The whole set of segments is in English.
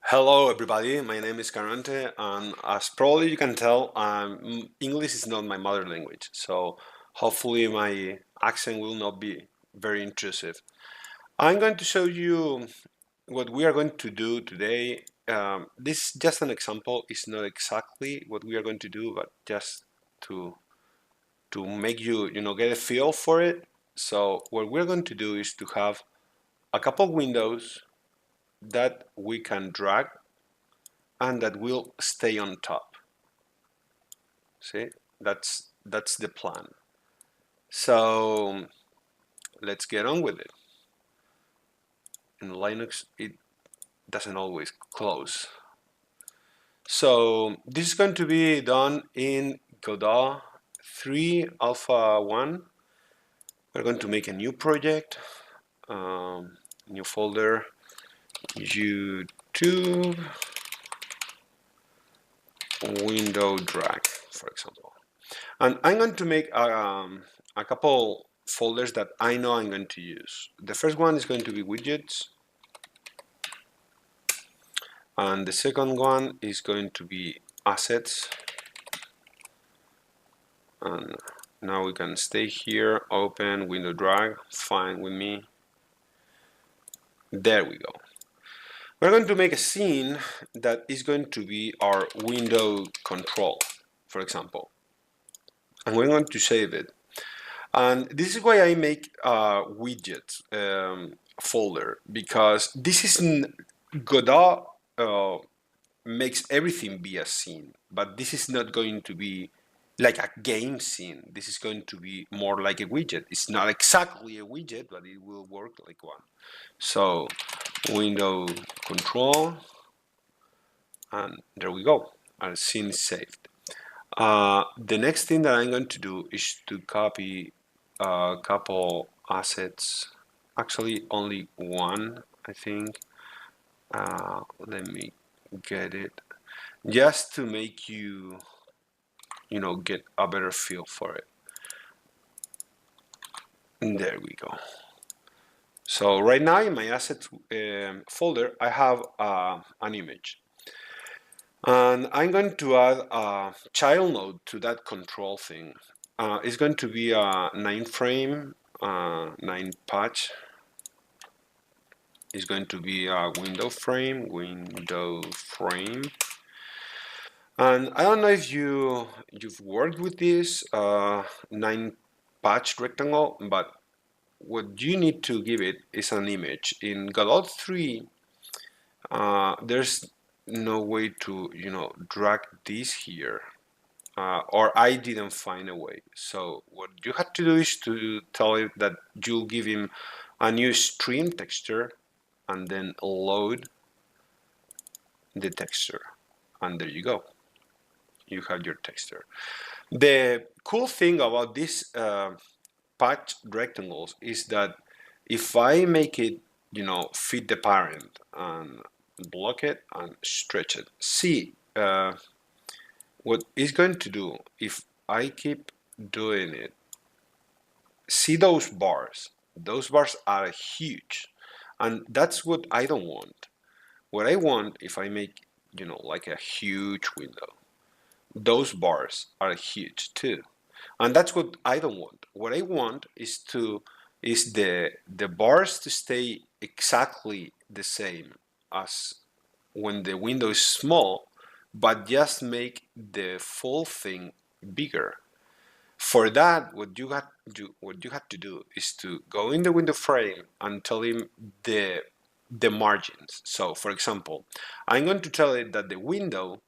Hello, everybody. My name is Carante, and as probably you can tell, English is not my mother language, so hopefully my accent will not be very intrusive. I'm going to show you what we are going to do today. This is just an example. It's not exactly what we are going to do, but just to make you get a feel for it. So what we're going to do is to have a couple windows that we can drag and that will stay on top. See, that's the plan. So let's get on with it. In Linux, it doesn't always close. So this is going to be done in Godot 3 Alpha 1. We're going to make a new project, new folder, YouTube window drag, for example. And I'm going to make a couple folders that I know I'm going to use. The first one is going to be widgets. And the second one is going to be assets. And now we can stay here, open, window drag, fine with me. There we go. We're going to make a scene that is going to be our window control, for example. And we're going to save it. And this is why I make a widget folder, because this is Godot makes everything be a scene, but this is not going to be like a game scene. This is going to be more like a widget. It's not exactly a widget, but it will work like one. So window control, and there we go. Our scene is saved. The next thing that I'm going to do is to copy a couple assets. Actually, only one, I think. Let me get it. Just to make you get a better feel for it. And there we go. So right now in my assets folder, I have an image. And I'm going to add a child node to that control thing. It's going to be a 9 frame, 9 patch. It's going to be a window frame. And I don't know if you've worked with this 9 patch rectangle, but what you need to give it is an image. In Godot 3, there's no way to drag this here, or I didn't find a way. So what you have to do is to tell it that you'll give him a new stream texture and then load the texture, and there you go. You have your texture. The cool thing about this patch rectangles is that if I make it, fit the parent and block it and stretch it, see what it's going to do if I keep doing it. See those bars? Those bars are huge, and that's what I don't want. What I want, if I make, like a huge window, those bars are huge too. And that's what I don't want. What I want is the bars to stay exactly the same as when the window is small, but just make the full thing bigger. For that, what you have to do is to go in the window frame and tell him the margins. So, for example, I'm going to tell it that the window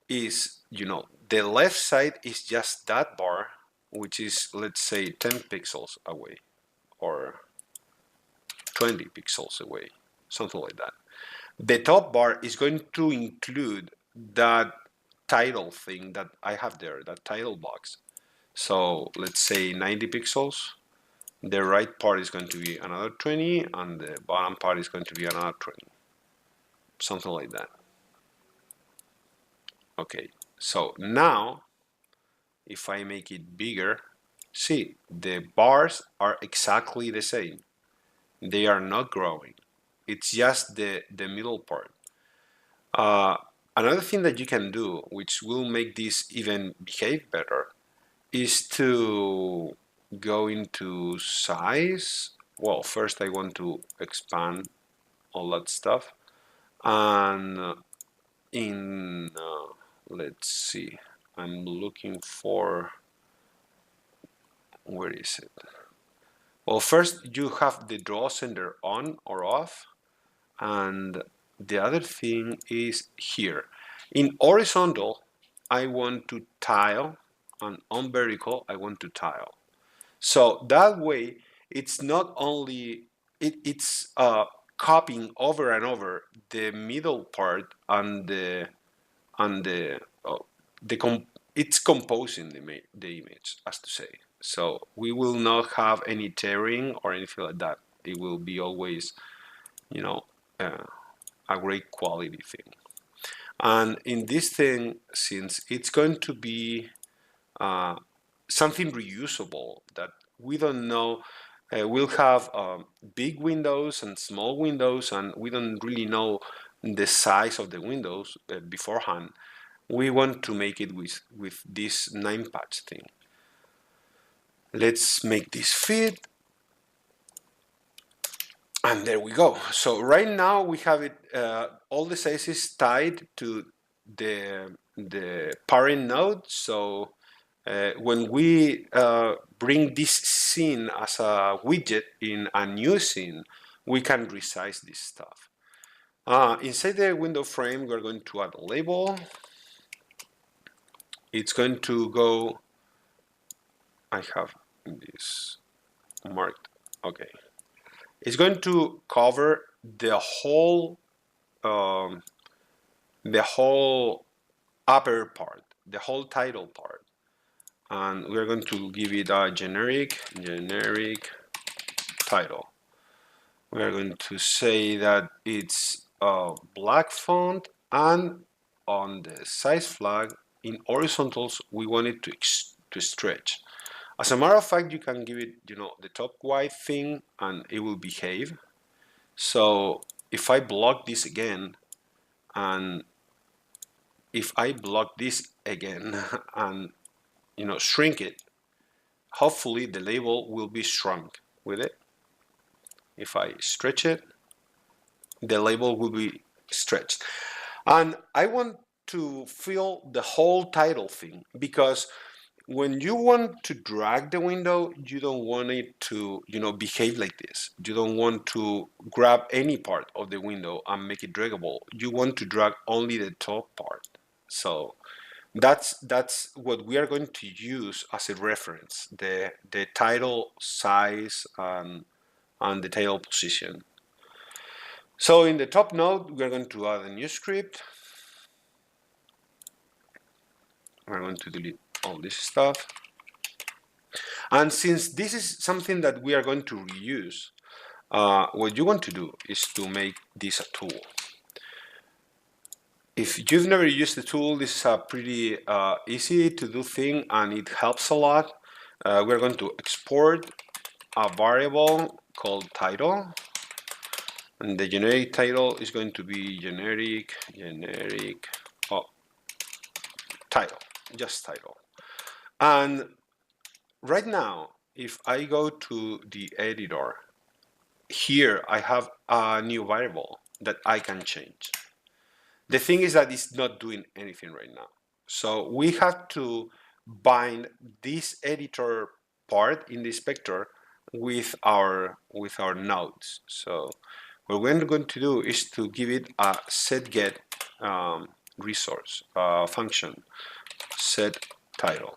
is, the left side is just that bar, which is, let's say, 10 pixels away or 20 pixels away, something like that. The top bar is going to include that title thing that I have there, that title box. So let's say 90 pixels. The right part is going to be another 20, and the bottom part is going to be another 20. Something like that. Okay, so now if I make it bigger, see, the bars are exactly the same. They are not growing. It's just the middle part. Uh, Another thing that you can do, which will make this even behave better, is to go into size. Well, first I want to expand all that stuff. And in, let's see, I'm looking for, where is it? Well, first you have the draw sender on or off. And the other thing is here. In horizontal, I want to tile, and on vertical, I want to tile. So that way, it's not only, it's copying over and over the middle part and the it's composing the image, as to say. So we will not have any tearing or anything like that. It will be always, you know, uh, a great quality thing. And in this thing, since it's going to be uh, something reusable that we don't know, we'll have big windows and small windows, and we don't really know the size of the windows beforehand. We want to make it with this 9-patch thing. Let's make this fit. And there we go. So right now we have it, all the sizes tied to the parent node. So when we bring this scene as a widget in a new scene, we can resize this stuff. Inside the window frame, we're going to add a label. It's going to go, I have this marked, okay. It's going to cover the whole upper part, the whole title part. And we're going to give it a generic title. We're going to say that it's a black font, and on the size flag in horizontals we want it to stretch. As a matter of fact, you can give it, the top white thing and it will behave. So if I block this again, and if I block this again and shrink it, hopefully the label will be shrunk with it. If I stretch it, the label will be stretched. And I want to fill the whole title thing, because when you want to drag the window, you don't want it to, behave like this. You don't want to grab any part of the window and make it draggable. You want to drag only the top part. So that's what we are going to use as a reference, the title size and the title position. So in the top node, we're going to add a new script. We're going to delete all this stuff. And since this is something that we are going to reuse, what you want to do is to make this a tool. If you've never used the tool, this is a pretty easy to do thing, and it helps a lot. We're going to export a variable called title, and the generic title is going to be generic title, just title. And right now, if I go to the editor, here I have a new variable that I can change. The thing is that it's not doing anything right now. So we have to bind this editor part in the inspector with our nodes. So what we're going to do is to give it a setGet resource function, set title.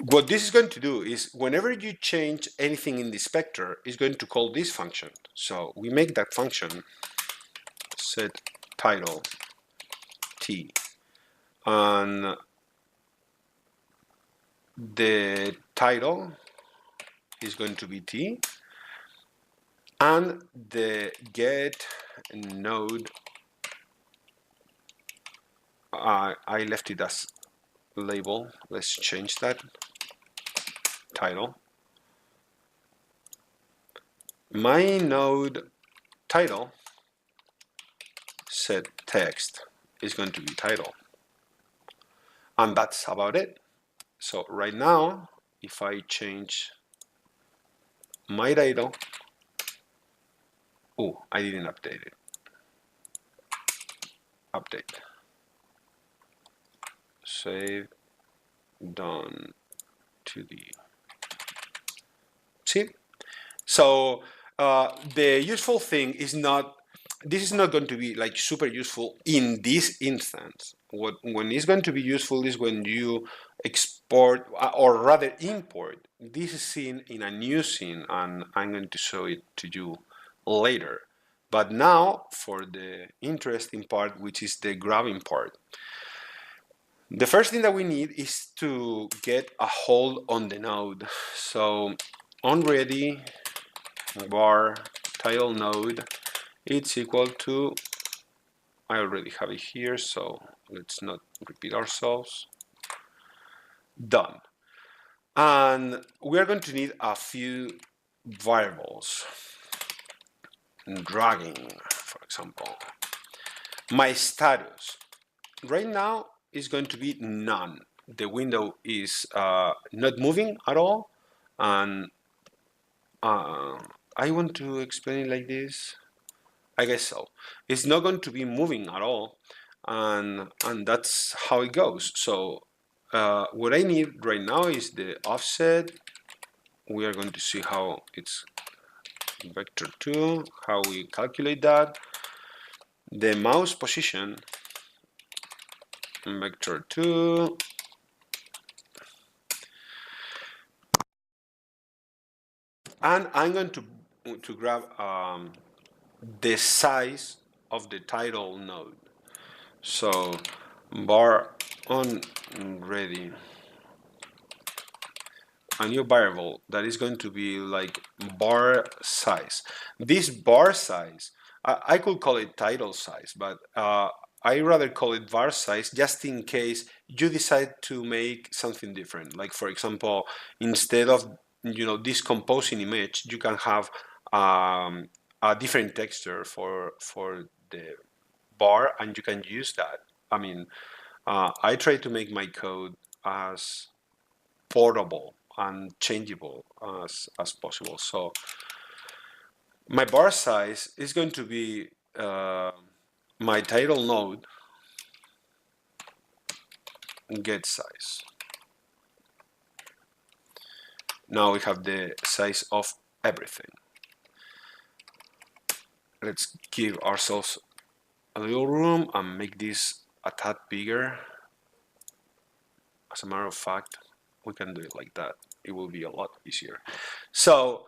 What this is going to do is whenever you change anything in the inspector, it's going to call this function. So we make that function set title t, and the title is going to be t, and the get node, I left it as label. Let's change that. Title. My node title offset text is going to be title. And that's about it. So right now, if I change my title, oh, I didn't update it. Update. Save, done to the. See? So the useful thing is not, this is not going to be like super useful in this instance. When it's going to be useful is when you export, or rather import this scene in a new scene, and I'm going to show it to you later. But now for the interesting part, which is the grabbing part. The first thing that we need is to get a hold on the node. So on ready var title node, it's equal to, I already have it here, so let's not repeat ourselves. Done. And we are going to need a few variables. Dragging, for example. My status right now is going to be none. The window is not moving at all, and I want to explain it like this. I guess so. It's not going to be moving at all, and that's how it goes. So what I need right now is the offset. We are going to see how it's vector2, how we calculate that. The mouse position, vector2. And I'm going to grab the size of the title node. So var on ready, a new variable that is going to be like bar size. This bar size, I could call it title size, but I rather call it var size just in case you decide to make something different. Like for example, instead of this composing image, you can have a different texture for the bar, and you can use that. I mean, I try to make my code as portable and changeable as possible. So my bar size is going to be my title node get size. Now we have the size of everything. Let's give ourselves a little room and make this a tad bigger. As a matter of fact, we can do it like that. It will be a lot easier. So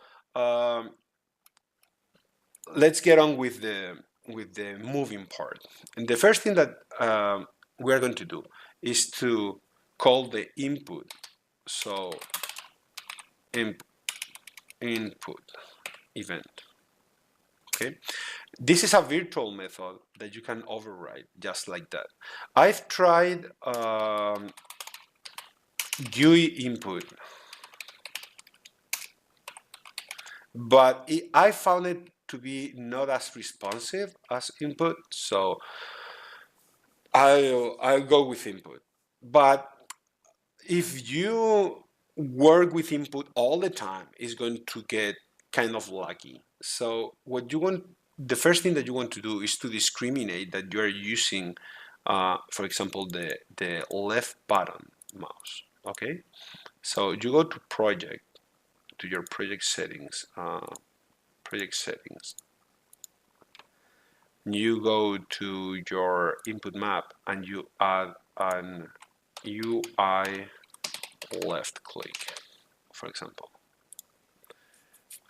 let's get on with the moving part. And the first thing that we're going to do is to call the input. So input event. Okay, this is a virtual method that you can override just like that. I've tried GUI input, but I found it to be not as responsive as input, so I'll go with input. But if you work with input all the time, it's going to get kind of lucky. So what you want, the first thing that you want to do is to discriminate that you are using, for example, the left button mouse. Okay, so you go to project, to your project settings, You go to your input map and you add an UI left click, for example.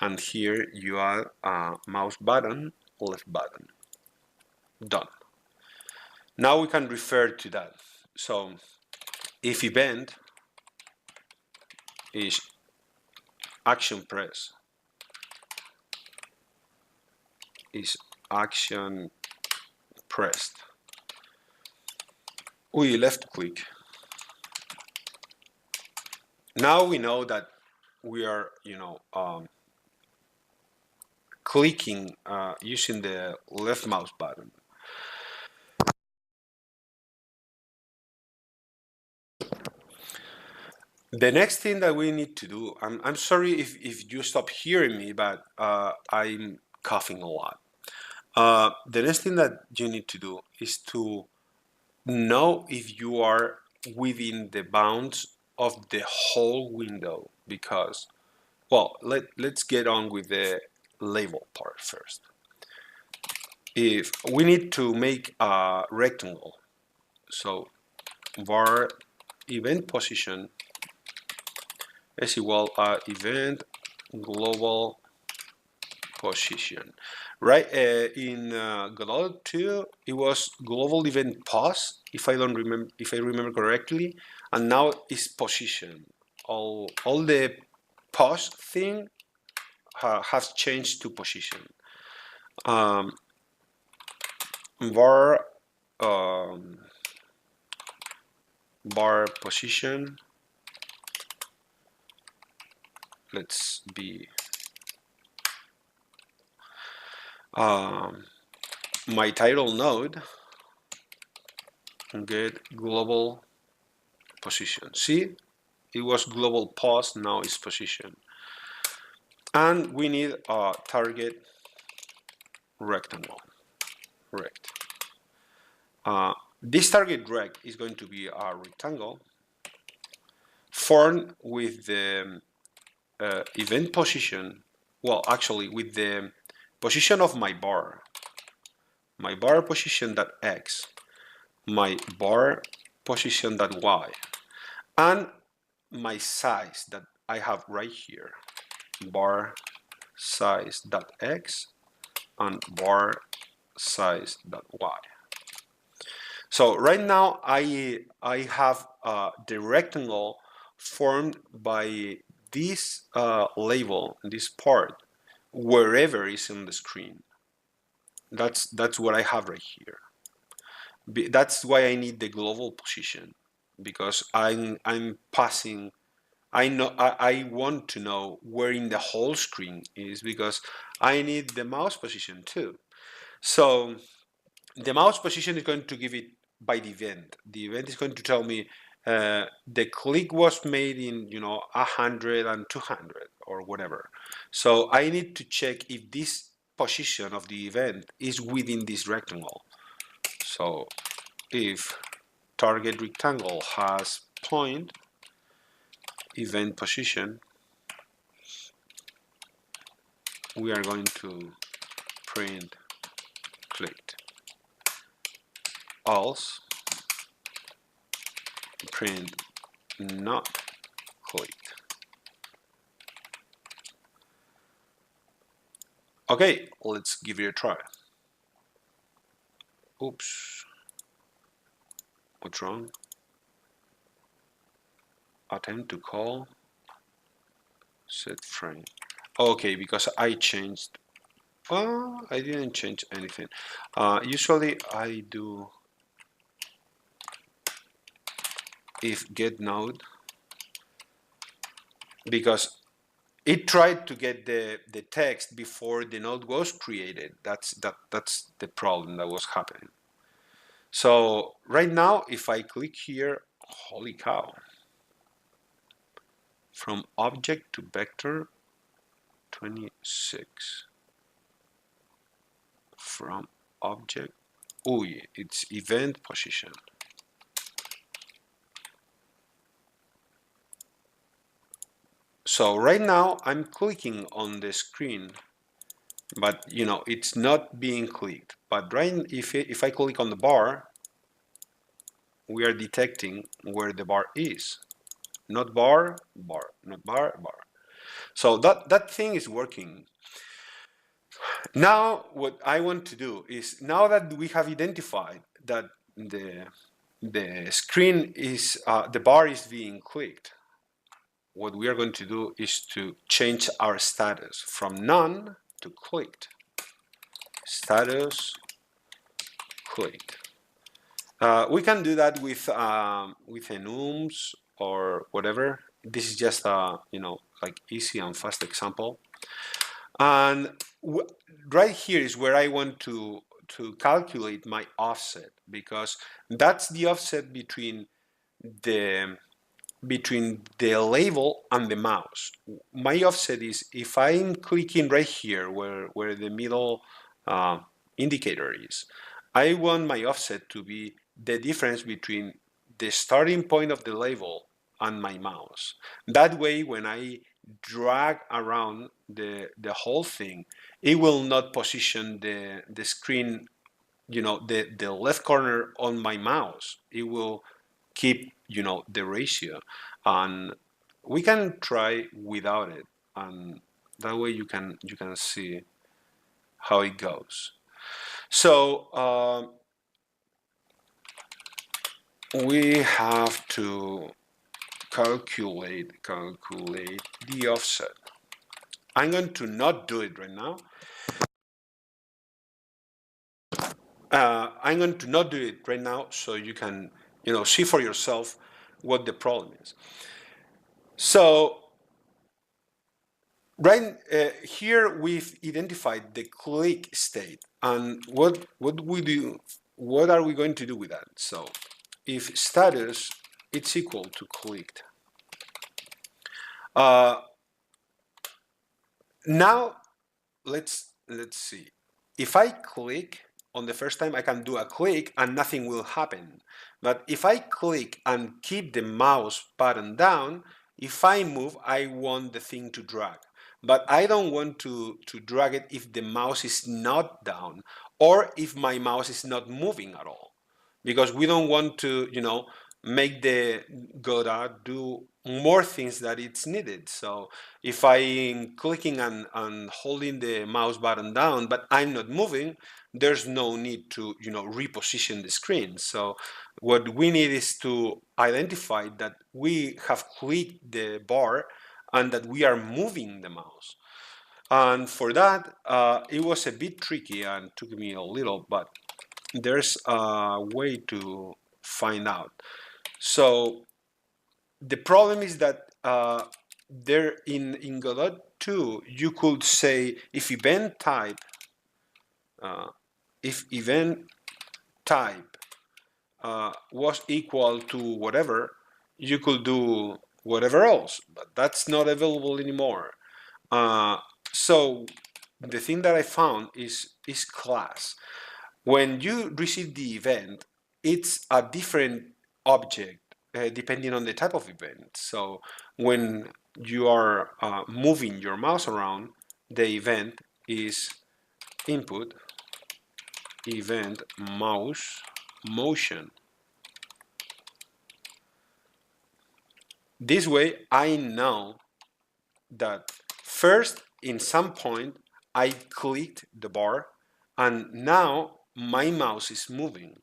And here you add a mouse button, left button. Done. Now we can refer to that. So if event is action press, is action pressed, we left click. Now we know that we are, clicking using the left mouse button. The next thing that we need to do, I'm sorry if you stop hearing me, but I'm coughing a lot. The next thing that you need to do is to know if you are within the bounds of the whole window, because, well, let's get on with the label part first. If we need to make a rectangle, so var event position is equal event global position, right? In Godot 2, it was global event pos, if I remember correctly, and now it's position. All the pos thing has changed to position. Um, var um, var position. Let's be my title node get global position. See, it was global pos, now it's position. And we need a target rectangle, rect. This target rect is going to be a rectangle formed with the event position, well, actually with the position of my bar position dot x, my bar position dot y, and my size that I have right here, bar size dot x and bar size dot y. So right now I have the rectangle formed by this label, this part, wherever is in the screen. That's what I have right here. That's why I need the global position, because I'm passing. I want to know where in the whole screen is, because I need the mouse position too. So the mouse position is going to give it by the event. The event is going to tell me the click was made in 100 and 200 or whatever. So I need to check if this position of the event is within this rectangle. So if target rectangle has point event position, we are going to print clicked. Else print not clicked. Okay, let's give it a try. Oops. What's wrong? Attempt to call set frame. Okay, because I changed. Oh, I didn't change anything. Usually I do if get node, because it tried to get the text before the node was created. That's the problem that was happening. So right now, if I click here, holy cow, from object to vector 26, from object, oh yeah, it's event position. So right now I'm clicking on the screen, but it's not being clicked. But if I click on the bar, we are detecting where the bar is. Not bar, bar, not bar, bar. So that thing is working. Now what I want to do is, now that we have identified that the screen is the bar is being clicked, what we are going to do is to change our status from none to clicked. Status clicked. We can do that with enums or whatever. This is just a like easy and fast example. And right here is where I want to calculate my offset, because that's the offset between the between the label and the mouse. My offset is if I'm clicking right here where the middle indicator is, I want my offset to be the difference between the starting point of the label and my mouse. That way, when I drag around the whole thing, it will not position the screen, the left corner on my mouse. It will keep, the ratio. And we can try without it. And that way you can see how it goes. So we have to calculate the offset. I'm going to not do it right now. I'm going to not do it right now so you can, see for yourself what the problem is. So right here we've identified the click state, and what are we going to do with that? So if status it's equal to clicked, now let's see. If I click on the first time, I can do a click and nothing will happen. But if I click and keep the mouse button down, if I move, I want the thing to drag. But I don't want to drag it if the mouse is not down or if my mouse is not moving at all. Because we don't want to, make the Godot do more things that it's needed. So if I'm clicking and holding the mouse button down, but I'm not moving, there's no need to, reposition the screen. So what we need is to identify that we have clicked the bar and that we are moving the mouse. And for that, it was a bit tricky and took me a little, but there's a way to find out. So the problem is that there in Godot 2, you could say if event type was equal to whatever, you could do whatever else, but that's not available anymore. So the thing that I found is class. When you receive the event, it's a different object depending on the type of event. So when you are moving your mouse around, the event is input event mouse motion. This way I know that first in some point I clicked the bar and now my mouse is moving.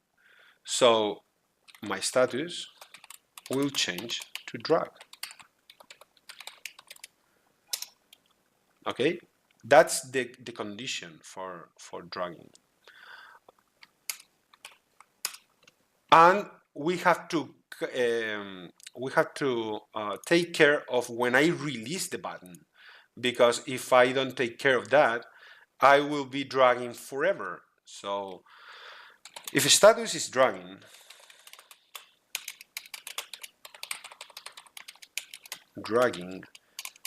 So my status will change to drag. Okay, that's the condition for dragging. And we have to take care of when I release the button, because if I don't take care of that, I will be dragging forever. So if status is dragging,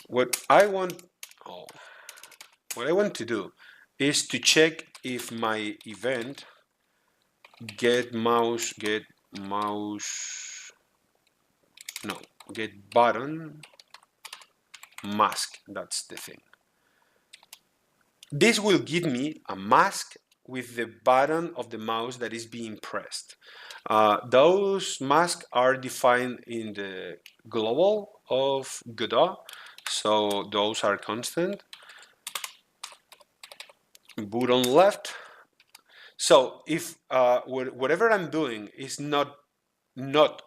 what I want to do is to check if my event get button mask, that's the thing. This will give me a mask with the button of the mouse that is being pressed. Those masks are defined in the global of Godot, so those are constant. Button left. So if whatever I'm doing is not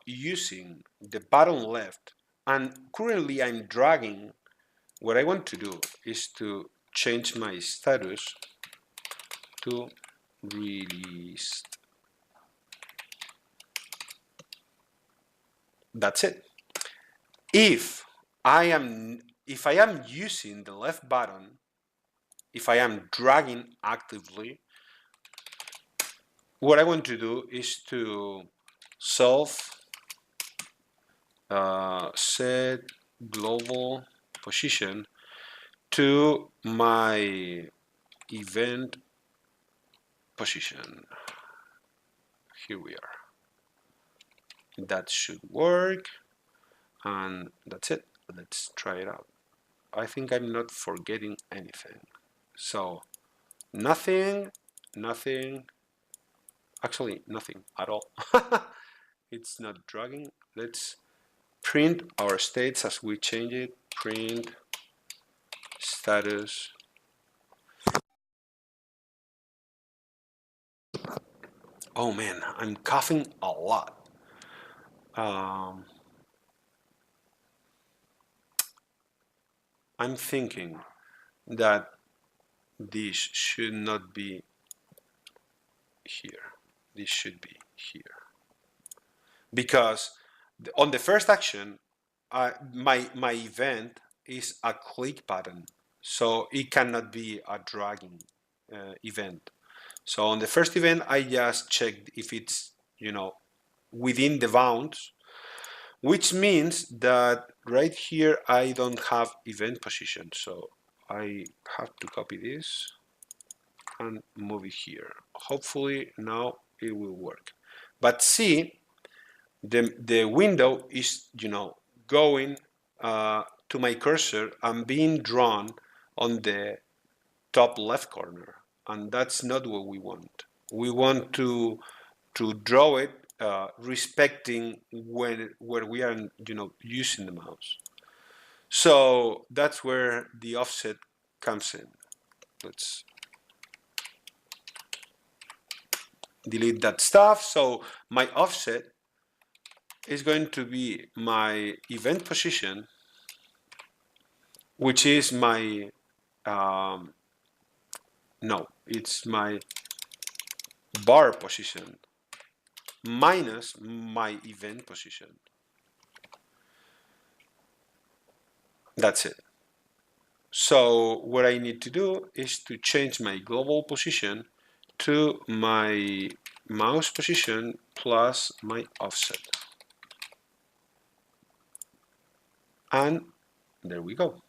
using the button left, and currently I'm dragging, what I want to do is to change my status to released. That's it. If I am using the left button, if I am dragging actively, what I want to do is to solve set global position to my event position. Here we are. That should work, and that's it. Let's try it out. I think I'm not forgetting anything. So nothing, nothing, actually nothing at all. It's not dragging. Let's print our states as we change it. Print status. Oh man, I'm coughing a lot. I'm thinking that this should not be here. This should be here. Because on the first action, my event is a click button, so it cannot be a dragging event. So on the first event, I just checked if it's, within the bounds, which means that right here I don't have event position. So I have to copy this and move it here. Hopefully now it will work. But see, the window is, going to my cursor and being drawn on the top left corner, and that's not what we want. We want to draw it respecting where we are, using the mouse. So that's where the offset comes in. Let's delete that stuff. So my offset is going to be my event position, which is my no, it's my bar position minus my event position. That's it. So what I need to do is to change my global position to my mouse position plus my offset. And there we go.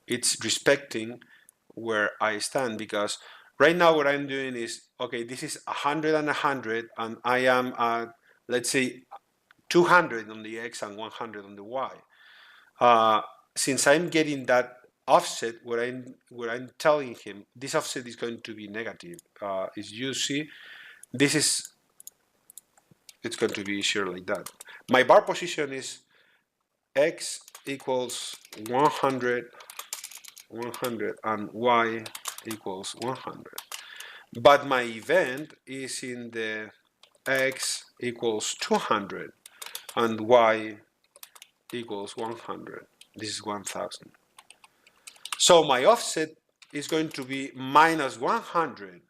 It's respecting where I stand, because right now what I'm doing is, okay, this is 100 and 100, and I am at, let's say, 200 on the X and 100 on the Y. Since I'm getting that offset, what I'm telling him, this offset is going to be negative. As you see, it's going to be easier like that. My bar position is X equals 100, 100, and Y equals 100. But my event is in the X equals 200 and Y equals 100. This is 1000. So my offset is going to be minus 100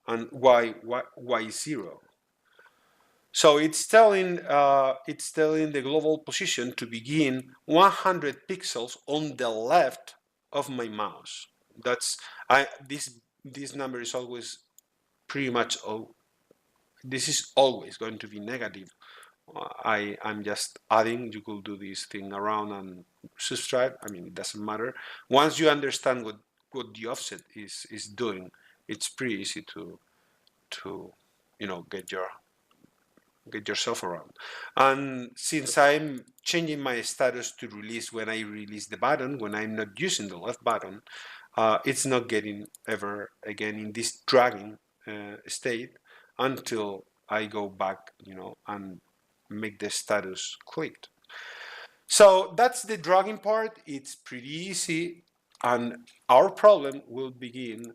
and y 0. So it's telling the global position to begin 100 pixels on the left of my mouse. This number is always pretty much, this is always going to be negative. I'm just adding. You could do this thing around and subtract. I mean, it doesn't matter. Once you understand what the offset is doing, it's pretty easy to get yourself around. And since I'm changing my status to release when I release the button, when I'm not using the left button, it's not getting ever again in this dragging state until I go back, and make the status clicked. So that's the dragging part. It's pretty easy, and our problem will begin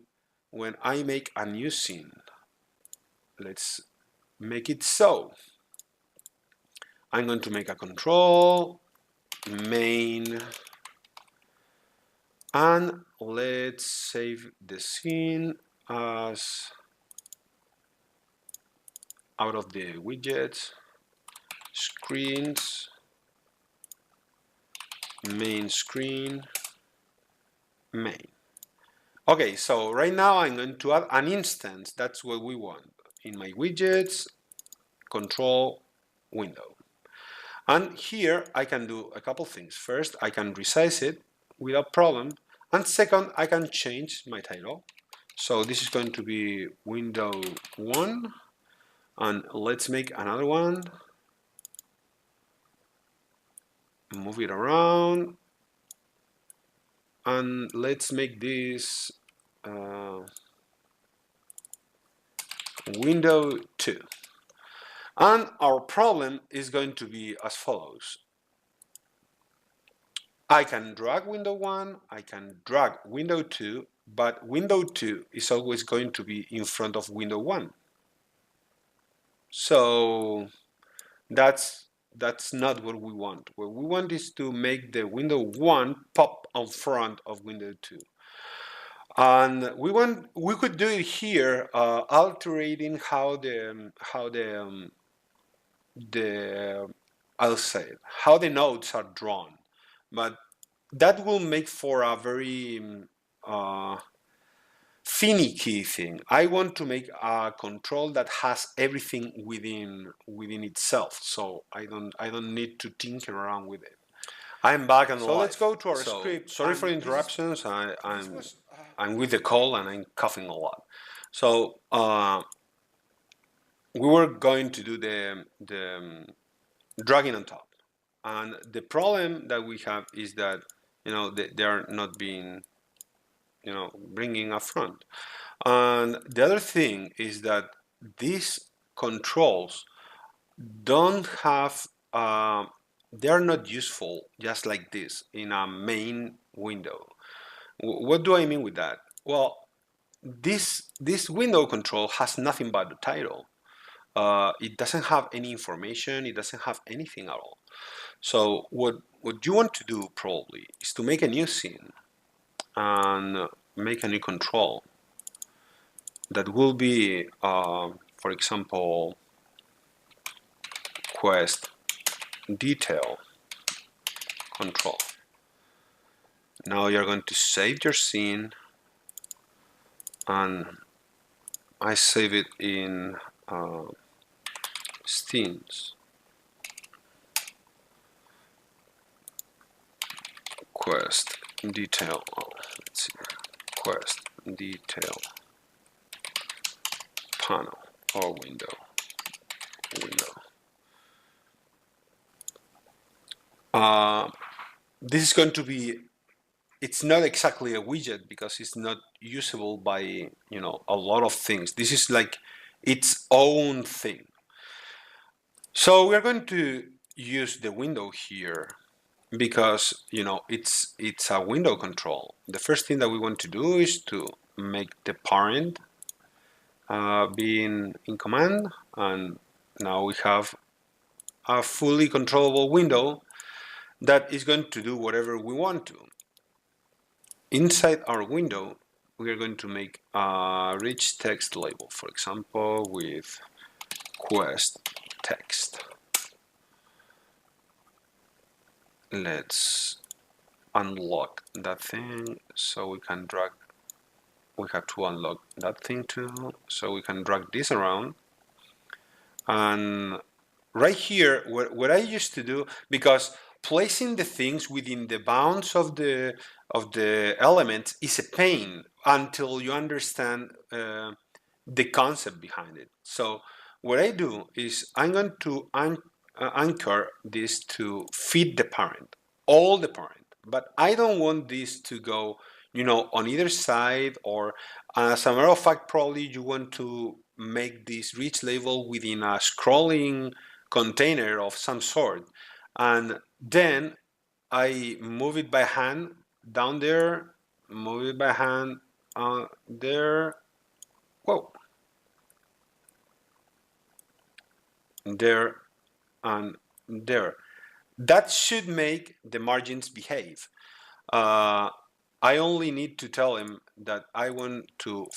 when I make a new scene. Let's make it so. I'm going to make a control main, and let's save the scene as out of the widgets, screens, main screen, main. Okay, so right now I'm going to add an instance. That's what we want. In my widgets, control window. And here I can do a couple things. First, I can resize it without problem. And second, I can change my title. So this is going to be window 1. And let's make another one. Move it around. And let's make this window 2. And our problem is going to be as follows. I can drag window 1, I can drag window 2, but window 2 is always going to be in front of window 1. So that's not what we want. What we want is to make the window 1 pop in front of window 2. And we could do it here, altering how I'll say it, how the nodes are drawn, but that will make for a very finicky thing. I want to make a control that has everything within itself, so I don't need to tinker around with it. I'm back and so let's go to our script. Sorry for interruptions. I'm with the call and I'm coughing a lot. So we were going to do the dragging on top, and the problem that we have is that they are not being bringing up front. And the other thing is that these controls don't have they are not useful just like this in a main window. What do I mean with that? Well, this window control has nothing but the title. It doesn't have any information. It doesn't have anything at all. So what you want to do probably is to make a new scene and make a new control that will be, for example, quest detail control. Now you're going to save your scene, and I save it in scenes. Quest detail. Let's see. Quest detail panel or window. This is going to be. It's not exactly a widget because it's not usable by a lot of things. This is like its own thing. So we're going to use the window here because it's a window control. The first thing that we want to do is to make the parent being in command, and now we have a fully controllable window that is going to do whatever we want to. Inside our window, we are going to make a rich text label, for example, with quest text. Let's unlock that thing so we can drag. We have to unlock that thing too, so we can drag this around. And right here, what I used to do, because placing the things within the bounds of the elements is a pain until you understand the concept behind it. So what I do is I'm going to anchor this to fit the parent, all the parent, but I don't want this to go on either side, or as a matter of fact, probably you want to make this rich label within a scrolling container of some sort, and then I move it by hand down there, move it by hand there, whoa, there and there. That should make the margins behave. I only need to tell him that I want to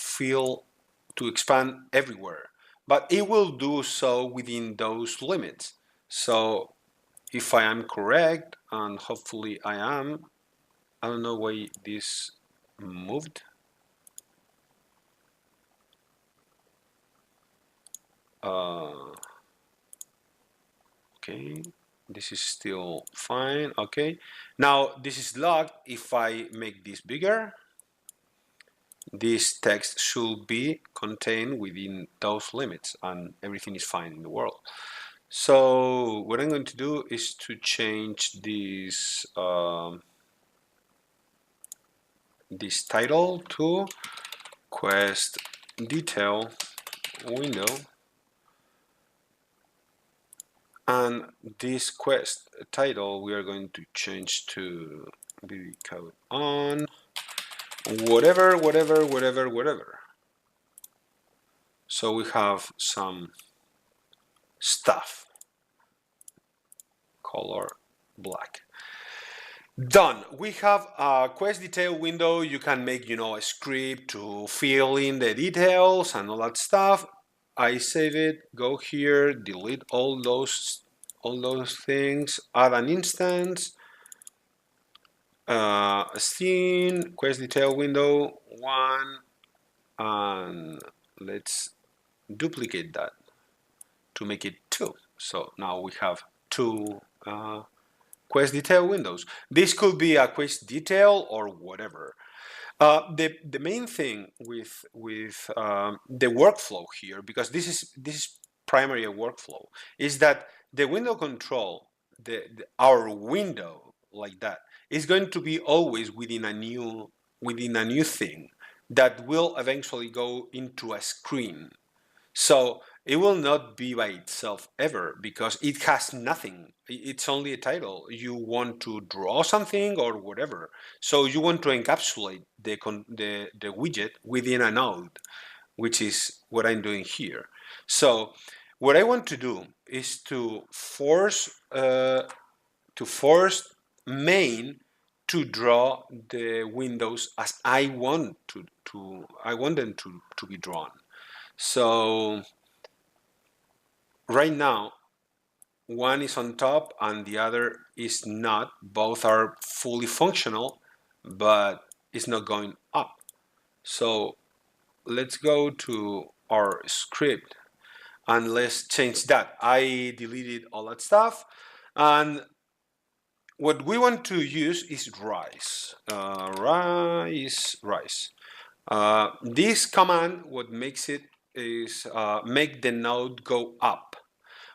expand everywhere, but it will do so within those limits. So if I am correct, and hopefully I am, I don't know why this moved. Okay. This is still fine. Okay. Now this is locked. If I make this bigger, this text should be contained within those limits and everything is fine in the world. So what I'm going to do is to change this this title to quest detail window, and this quest title we are going to change to BB code on whatever. So we have some stuff, color black. Done. We have a quest detail window. You can make, a script to fill in the details and all that stuff. I save it, go here, delete all those things, add an instance, scene, quest detail window, one, and let's duplicate that to make it two. So now we have two quest detail windows. This could be a quest detail or whatever. The main thing with the workflow here, because this is primarily a workflow, is that the window control, our window like that, is going to be always within a new thing that will eventually go into a screen. So it will not be by itself ever because it has nothing. It's only a title. You want to draw something or whatever. So you want to encapsulate the widget within a node, which is what I'm doing here. So what I want to do is to force main to draw the windows as I want I want them to be drawn. So right now, one is on top and the other is not. Both are fully functional, but it's not going up. So let's go to our script and let's change that. I deleted all that stuff, and what we want to use is rise. Rise. This command, what makes it is make the node go up.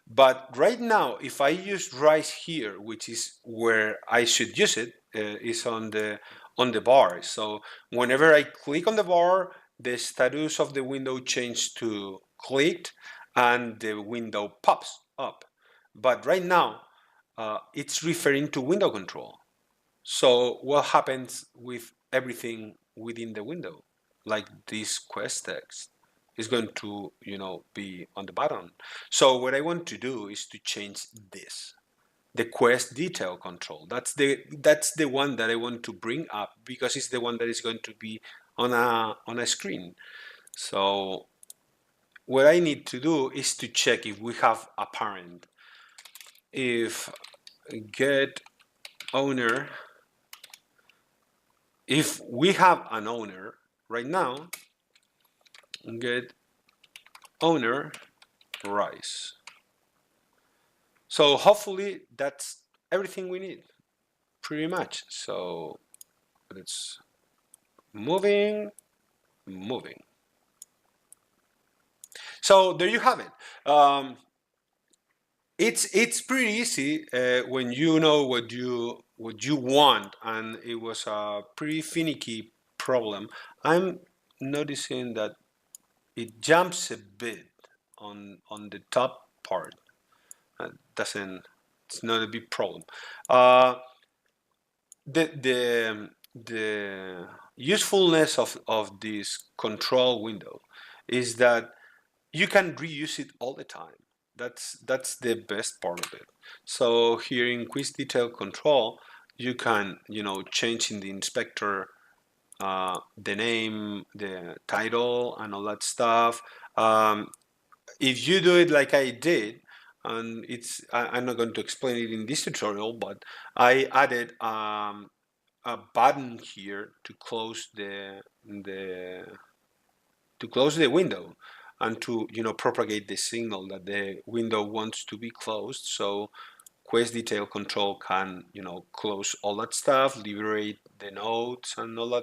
But right now, if I use rise here, which is where I should use it, is on the bar. So whenever I click on the bar, the status of the window changes to clicked, and the window pops up. But right now, it's referring to window control. So what happens with everything within the window, like this quest text? Is going to be on the bottom. So what I want to do is to change this, the quest detail control. That's the one that I want to bring up because it's the one that is going to be on a screen. So what I need to do is to check if we have a parent. If get owner, if we have an owner right now, get owner rise. So hopefully that's everything we need, pretty much. So let's moving. So there you have it. It's pretty easy when you know what you want, and it was a pretty finicky problem. I'm noticing that it jumps a bit on the top part. It's not a big problem. The usefulness of this control window is that you can reuse it all the time. That's the best part of it. So here in quest detail control, you can change in the inspector the name, the title, and all that stuff. If you do it like I did, and I'm not going to explain it in this tutorial, but I added a button here to close the window and to propagate the signal that the window wants to be closed. So Quest Detail Control can, close all that stuff, liberate the nodes, and all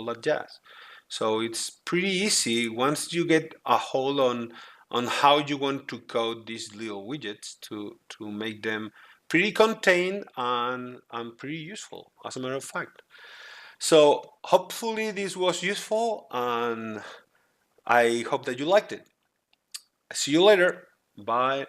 that jazz. So it's pretty easy once you get a hold on how you want to code these little widgets to make them pretty contained and pretty useful, as a matter of fact. So hopefully this was useful, and I hope that you liked it. See you later. Bye.